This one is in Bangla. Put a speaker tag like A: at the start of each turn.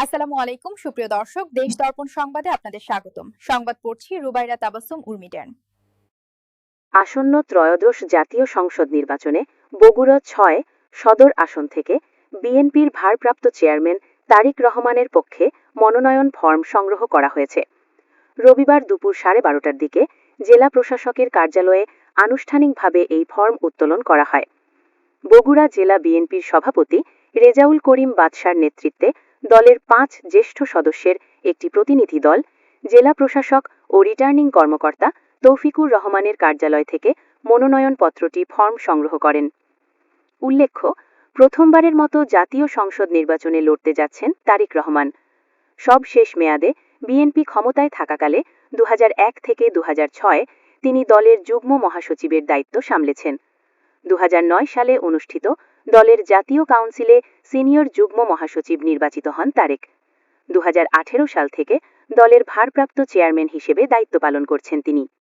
A: আসসালামু আলাইকুম সুপ্রিয় দর্শক, দেশ দর্পণ সংবাদে আপনাদের স্বাগতম। সংবাদ পড়ছি রুবাইরা তাবাসসুম উর্মিডান।
B: আসন্ন ত্রয়োদশ জাতীয় সংসদ নির্বাচনে বগুড়া ৬ সদর আসন থেকে বিএনপির ভারপ্রাপ্ত চেয়ারম্যান তারিক রহমানের পক্ষে মনোনয়ন ফরম সংগ্রহ করা হয়েছে। রবিবার দুপুর 12:30টার দিকে জেলা প্রশাসকের কার্যালয়ে আনুষ্ঠানিকভাবে এই ফরম উত্তোলন করা হয়। বগুড়া জেলা বিএনপির সভাপতি রেজাউল করিম বাদশার নেতৃত্বে দলের ৫ জ্যেষ্ঠ সদস্যের একটি প্রতিনিধি দল জেলা প্রশাসক ও রিটার্নিং কর্মকর্তা তৌফিকুর রহমানের কার্যালয় থেকে মনোনয়নপত্রটি ফর্ম সংগ্রহ করেন। উল্লেখ্য, প্রথমবারের মতো জাতীয় সংসদ নির্বাচনে লড়তে যাচ্ছেন তারিক রহমান। সব শেষ মেয়াদে বিএনপি ক্ষমতায় থাকাকালে ২০০১ থেকে ২০০৬ তিনি দলের যুগ্ম মহাসচিবের দায়িত্ব সামলেছেন। ২০০৯ সালে অনুষ্ঠিত দলের জাতীয় কাউন্সিলে সিনিয়র যুগ্ম মহাসচিব নির্বাচিত হন তারেক। ২০১৮ সাল থেকে দলের ভারপ্রাপ্ত চেয়ারম্যান হিসেবে দায়িত্ব পালন করছেন তিনি।